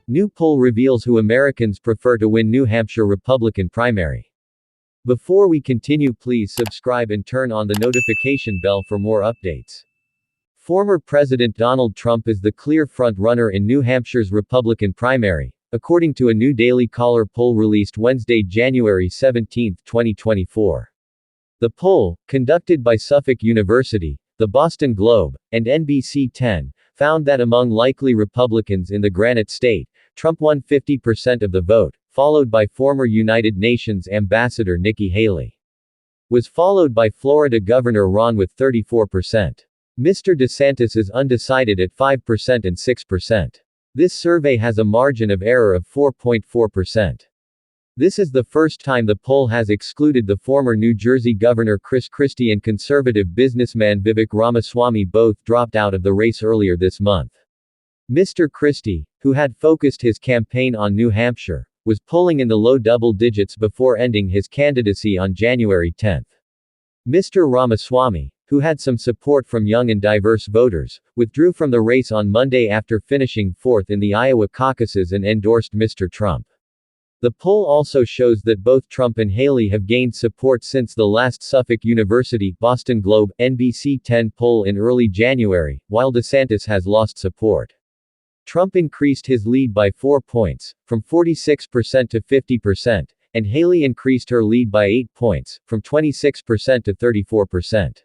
New poll reveals who Americans prefer to win New Hampshire Republican primary. Before we continue, please subscribe and turn on the notification bell for more updates. Former President Donald Trump is the clear front-runner in New Hampshire's Republican primary, according to a new Daily Caller poll released Wednesday, January 17, 2024. The poll, conducted by Suffolk University, the Boston Globe, and NBC 10, found that among likely Republicans in the Granite State, Trump won 50% of the vote, followed by former United Nations Ambassador Nikki Haley. Was followed by Florida Governor Ron with 34%. Mr. DeSantis is undecided at 5% and 6%. This survey has a margin of error of 4.4%. This is the first time the poll has excluded the former New Jersey Governor Chris Christie and conservative businessman Vivek Ramaswamy. Both dropped out of the race earlier this month. Mr. Christie, who had focused his campaign on New Hampshire, was polling in the low double digits before ending his candidacy on January 10. Mr. Ramaswamy, who had some support from young and diverse voters, withdrew from the race on Monday after finishing fourth in the Iowa caucuses and endorsed Mr. Trump. The poll also shows that both Trump and Haley have gained support since the last Suffolk University, Boston Globe, NBC 10 poll in early January, while DeSantis has lost support. Trump increased his lead by 4 points, from 46% to 50%, and Haley increased her lead by 8 points, from 26% to 34%.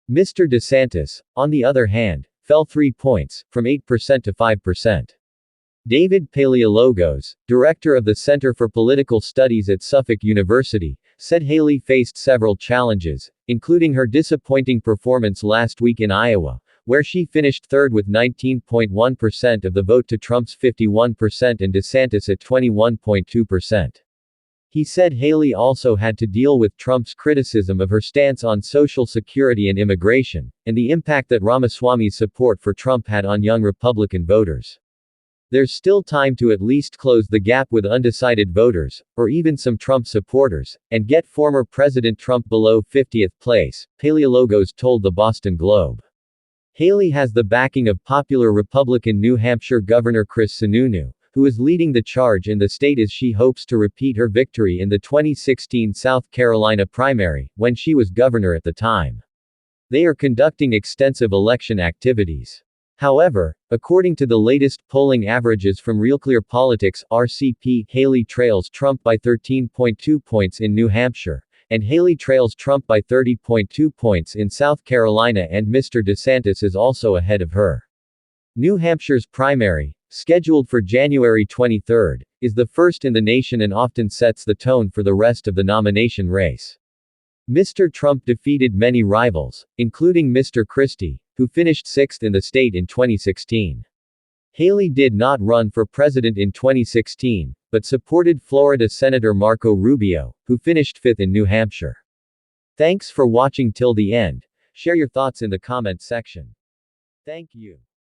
Mr. DeSantis, on the other hand, fell 3 points, from 8% to 5%. David Paleologos, director of the Center for Political Studies at Suffolk University, said Haley faced several challenges, including her disappointing performance last week in Iowa, where she finished third with 19.1% of the vote to Trump's 51% and DeSantis at 21.2%. He said Haley also had to deal with Trump's criticism of her stance on Social Security and immigration, and the impact that Ramaswamy's support for Trump had on young Republican voters. There's still time to at least close the gap with undecided voters, or even some Trump supporters, and get former President Trump below 50th place, Paleologos told the Boston Globe. Haley has the backing of popular Republican New Hampshire Governor Chris Sununu, who is leading the charge in the state as she hopes to repeat her victory in the 2016 South Carolina primary, when she was governor at the time. They are conducting extensive election activities. However, according to the latest polling averages from Real Clear Politics, RCP, Haley trails Trump by 13.2 points in New Hampshire, and Haley trails Trump by 30.2 points in South Carolina, and Mr. DeSantis is also ahead of her. New Hampshire's primary, scheduled for January 23, is the first in the nation and often sets the tone for the rest of the nomination race. Mr. Trump defeated many rivals, including Mr. Christie, who finished sixth in the state in 2016. Haley did not run for president in 2016, but supported Florida Senator Marco Rubio, who finished fifth in New Hampshire. Thanks for watching till the end. Share your thoughts in the comment section. Thank you.